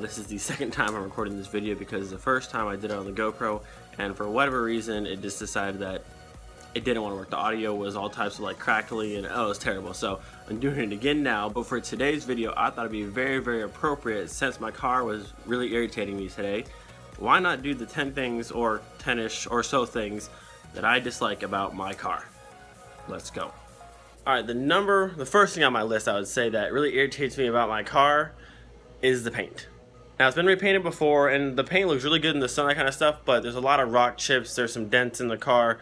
This is the second time I'm recording this video because the first time I did it on the GoPro, and for whatever reason it just decided that it didn't want to work. The audio was all types of like crackly and oh, it was terrible. So I'm doing it again now, but for today's video I thought it'd be very appropriate since my car was really irritating me today. Why not do the 10 things or 10-ish or so things that I dislike about my car? Let's go. Alright, the first thing on my list I would say that really irritates me about my car is the paint. Now, it's been repainted before and the paint looks really good in the sun, that kind of stuff, but there's a lot of rock chips, there's some dents in the car.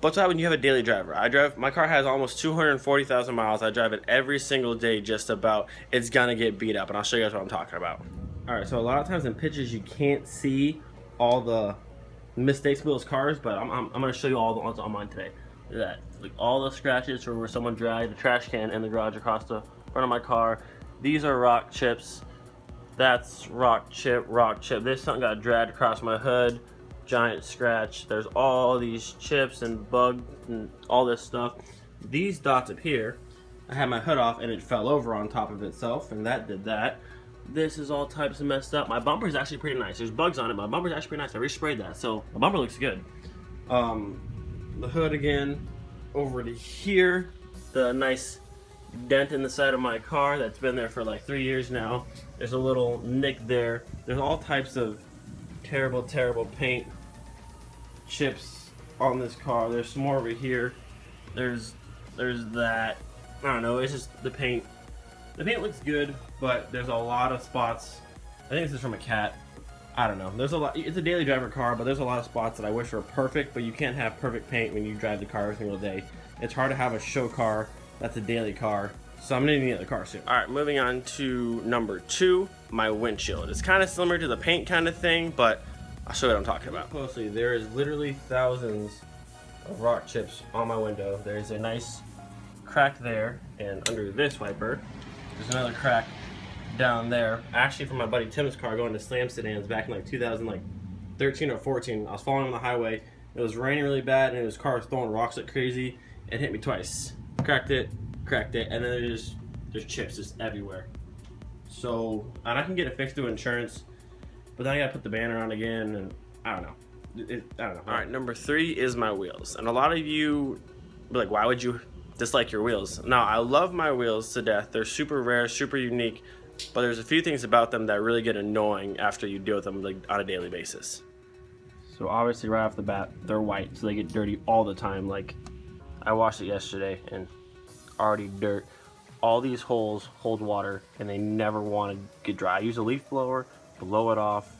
But what's when you have a daily driver? My car has almost 240,000 miles. I drive it every single day just about. It's gonna get beat up, and I'll show you guys what I'm talking about. Alright, so a lot of times in pictures you can't see all the mistakes with those cars, but I'm gonna show you all the ones on mine today. Look at that. Like all the scratches from where someone dragged the trash can in the garage across the front of my car. These are rock chips. That's rock chip. This something got dragged across my hood. Giant scratch. There's all these chips and bugs and all this stuff. These dots up here, I had my hood off and it fell over on top of itself, and that did that. This is all types of messed up. My bumper is actually pretty nice. There's bugs on it. My bumper is actually pretty nice. I resprayed that, so my bumper looks good. The hood again, over to here, the nice dent in the side of my car that's been there for like 3 years now. There's a little nick there. There's all types of terrible paint chips on this car. There's some more over here. There's that. I don't know, it's just the paint. The paint looks good, but there's a lot of spots. I think this is from a cat. I don't know. There's a lot. It's a daily driver car, but there's a lot of spots that I wish were perfect, but you can't have perfect paint when you drive the car every single day. It's hard to have a show car that's a daily car, so I'm gonna need the car soon. Alright, moving on to number 2, my windshield. It's kind of similar to the paint kind of thing, but I'll show you what I'm talking about. Closely, there is literally thousands of rock chips on my window. There's a nice crack there, and under this wiper, there's another crack down there. Actually, from my buddy Tim's car going to Slam Sedans back in like 2013 or 14. I was following on the highway. It was raining really bad, and his car was throwing rocks like crazy. It hit me twice. Cracked it, and then there's chips just everywhere. So, and I can get it fixed through insurance, but then I gotta put the banner on again, and I don't know. I don't know. All right, number 3 is my wheels, and a lot of you be like, why would you dislike your wheels? Now, I love my wheels to death. They're super rare, super unique, but there's a few things about them that really get annoying after you deal with them like on a daily basis. So obviously, right off the bat, they're white, so they get dirty all the time. Like, I washed it yesterday and already dirt. All these holes hold water and they never want to get dry. I use a leaf blower, blow it off.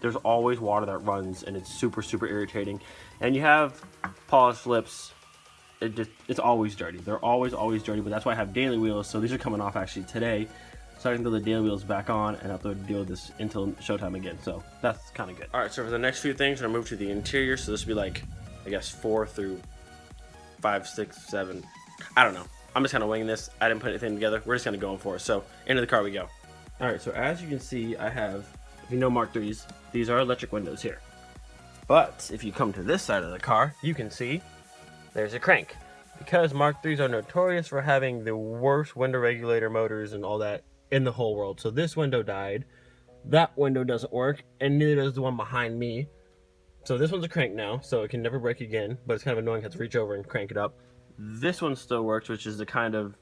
There's always water that runs and it's super irritating. And you have polished lips, it's always dirty. They're always dirty, but that's why I have daily wheels. So these are coming off actually today. So I can throw the daily wheels back on and I have to deal with this until showtime again. So that's kind of good. All right, so for the next few things, I'm gonna move to the interior. So this will be like, I guess 4 through 5, 6, 7. I don't know. I'm just kind of winging this. I didn't put anything together. We're just kind of going for it. So into the car we go. All right, so as you can see, I have, if you know Mark III's, these are electric windows here. But if you come to this side of the car, you can see there's a crank. Because Mark III's are notorious for having the worst window regulator motors and all that in the whole world. So this window died. That window doesn't work, and neither does the one behind me. So this one's a crank now, so it can never break again, but it's kind of annoying to have to reach over and crank it up. This one still works, which is the kind of,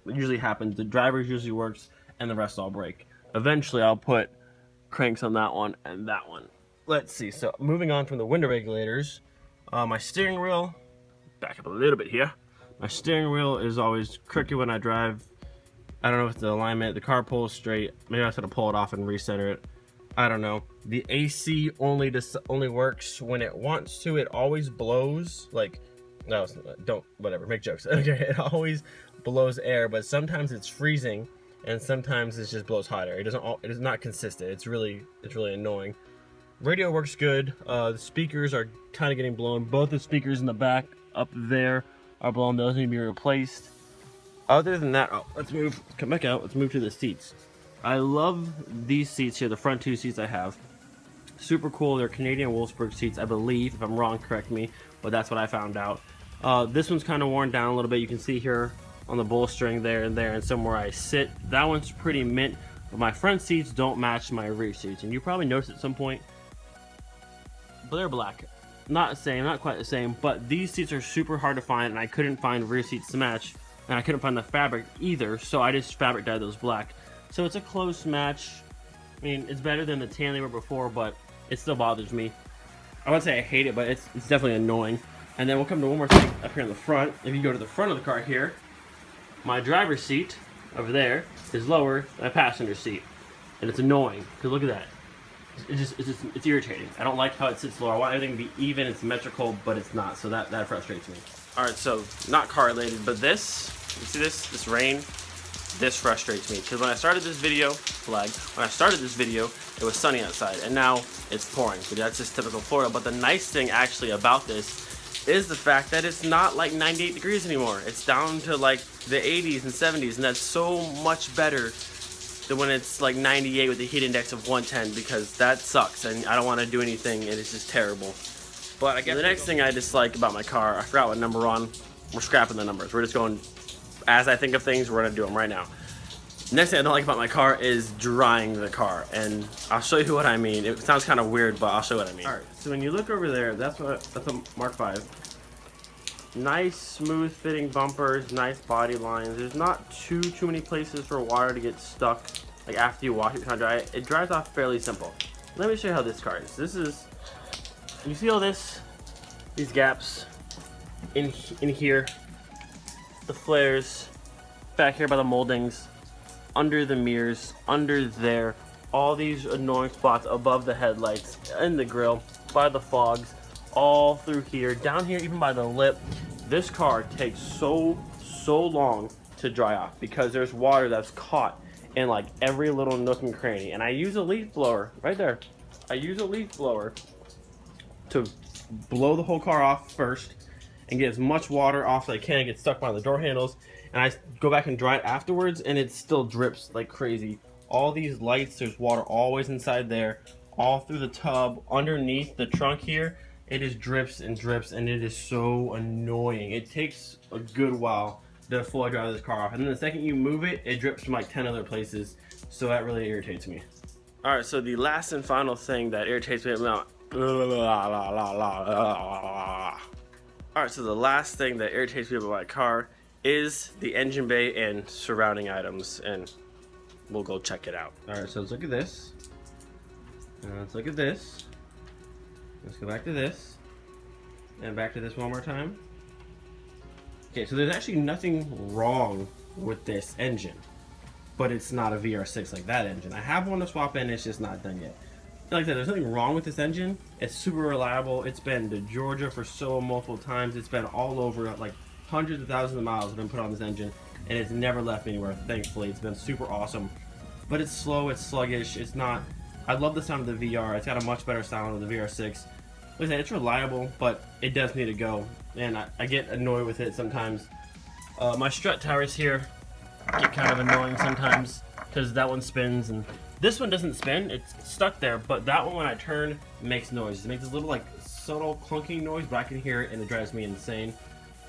it usually happens. The driver's usually works, and the rest all break. Eventually, I'll put cranks on that one and that one. Let's see, so moving on from the window regulators, my steering wheel, back up a little bit here. My steering wheel is always crooked when I drive. I don't know if the alignment, the car pulls straight. Maybe I have to pull it off and recenter it. I don't know. The AC only works when it wants to. It always blows. Like, no, don't, whatever, make jokes. Okay, it always blows air, but sometimes it's freezing, and sometimes it just blows hot air. It is not consistent. It's really annoying. Radio works good. The speakers are kind of getting blown. Both the speakers in the back up there are blown. Those need to be replaced. Other than that, come back out. Let's move to the seats. I love these seats here, the front 2 seats I have. Super cool. They're Canadian Wolfsburg seats, I believe. If I'm wrong, correct me, but that's what I found out. This one's kind of worn down a little bit. You can see here on the bolstering there and somewhere I sit. That one's pretty mint, but my front seats don't match my rear seats, and you probably noticed at some point, but they're black. Not the same, not quite the same, but these seats are super hard to find, and I couldn't find rear seats to match, and I couldn't find the fabric either, so I just fabric dyed those black. So it's a close match. I mean, it's better than the tan they were before, but it still bothers me. I wouldn't say I hate it, but it's definitely annoying. And then we'll come to one more thing up here in the front. If you go to the front of the car here, my driver's seat over there is lower than my passenger seat, and it's annoying because look at that. It's irritating. I don't like how it sits lower. I want everything to be even. It's symmetrical, but it's not. So that frustrates me. All right, so not car related, but this. You see this rain? This frustrates me because when I started this video, when I started this video, it was sunny outside, and now it's pouring. So that's just typical Florida. But the nice thing actually about this is the fact that it's not like 98 degrees anymore. It's down to like the 80s and 70s, and that's so much better than when it's like 98 with a heat index of 110, because that sucks and I don't want to do anything and it's just terrible. But I guess the next thing I dislike about my car, I forgot what number we're on. We're scrapping the numbers. We're just going as I think of things. We're gonna do them right now. Next thing I don't like about my car is drying the car, and I'll show you what I mean. It sounds kind of weird, but I'll show you what I mean. All right, so when you look over there, that's a Mark V. Nice smooth fitting bumpers, nice body lines. There's not too many places for water to get stuck. Like after you wash it, kind of dry it dries off fairly simple. Let me show you how this car is. This is, you see all this, these gaps in here, the flares back here by the moldings, under the mirrors, under there, all these annoying spots above the headlights, in the grill, by the fogs, all through here, down here, even by the lip. This car takes so long to dry off because there's water that's caught in like every little nook and cranny. And I use a leaf blower right there. I use a leaf blower to blow the whole car off first and get as much water off as I can, get stuck by the door handles, and I go back and dry it afterwards, and it still drips like crazy. All these lights, there's water always inside there, all through the tub, underneath the trunk here. It just drips and drips, and it is so annoying. It takes a good while to fully dry this car off, and then the second you move it, it drips from like 10 other places, so that really irritates me. All right, so the last and final thing that irritates me about Alright, so the last thing that irritates me about my car is the engine bay and surrounding items, and we'll go check it out. Alright, so let's look at this. Let's look at this. Let's go back to this. And back to this one more time. Okay, so there's actually nothing wrong with this engine, but it's not a VR6 like that engine. I have one to swap in, it's just not done yet. Like I said, there's nothing wrong with this engine. It's super reliable. It's been to Georgia for multiple times. It's been all over, like hundreds of thousands of miles have been put on this engine, and it's never left me anywhere, thankfully. It's been super awesome. But it's slow, it's sluggish, it's not... I love the sound of the VR. It's got a much better sound with the VR6. Like I said, it's reliable, but it does need to go, and I get annoyed with it sometimes. My strut towers here get kind of annoying sometimes, because that one spins, and this one doesn't spin, it's stuck there, but that one when I turn makes noise. It makes this little like subtle clunking noise, but I can hear it and it drives me insane.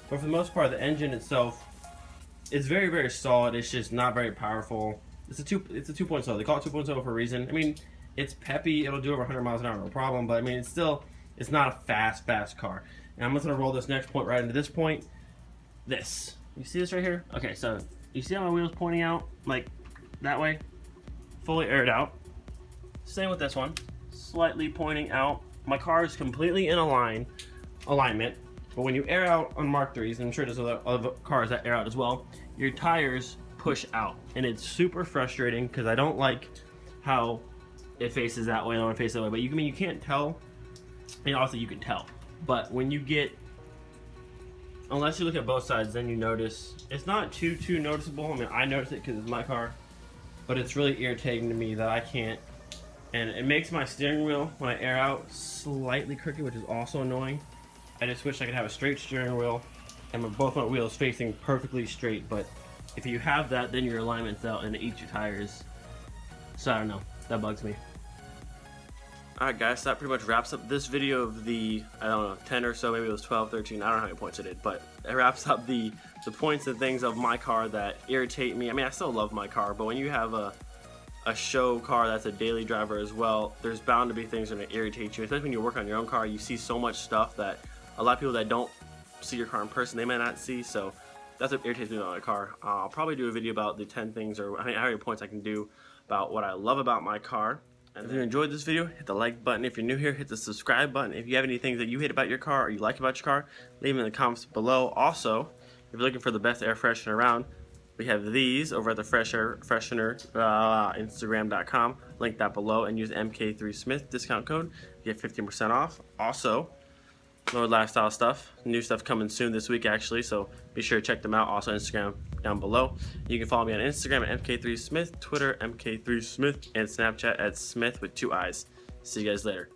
But for the most part, the engine itself is very, very solid. It's just not very powerful. It's a 2.0. They call it 2.0 for a reason. I mean, it's peppy, it'll do over 100 miles an hour, no problem, but I mean, it's not a fast car. And I'm just gonna roll this next point right into this point. This. You see this right here? Okay, so you see how my wheel's pointing out like that way? Fully aired out. Same with this one, slightly pointing out. My car is completely in alignment, but when you air out on Mark IIIs, and I'm sure there's other cars that air out as well, your tires push out, and it's super frustrating because I don't like how it faces that way. I don't want to face that way, but you can't tell. And also you can tell, but when you get, unless you look at both sides, then you notice it's not too noticeable. I mean, I notice it because it's my car. But it's really irritating to me that I can't, and it makes my steering wheel, when I air out, slightly crooked, which is also annoying. I just wish I could have a straight steering wheel, and both my wheels facing perfectly straight, but if you have that, then your alignment's out, and it eats your tires. So I don't know, that bugs me. Alright guys, so that pretty much wraps up this video of the, I don't know, 10 or so, maybe it was 12, 13, I don't know how many points I did, but it wraps up the points and things of my car that irritate me. I mean, I still love my car, but when you have a a show car that's a daily driver as well, there's bound to be things that are going to irritate you, especially when you work on your own car. You see so much stuff that a lot of people that don't see your car in person, they might not see. So that's what irritates me about my car. I'll probably do a video about the 10 things or how many points I can do about what I love about my car. And if you enjoyed this video, hit the like button. If you're new here, hit the subscribe button. If you have any things that you hate about your car or you like about your car, leave them in the comments below. Also, if you're looking for the best air freshener around, we have these over at the Fresh Air Freshener Instagram.com. Link that below and use MK3Smith discount code. You get 15% off. Also, more lifestyle stuff. New stuff coming soon this week actually, so be sure to check them out. Also Instagram down below. You can follow me on Instagram at MK3Smith, Twitter MK3Smith, and Snapchat at Smith with 2 eyes. See you guys later.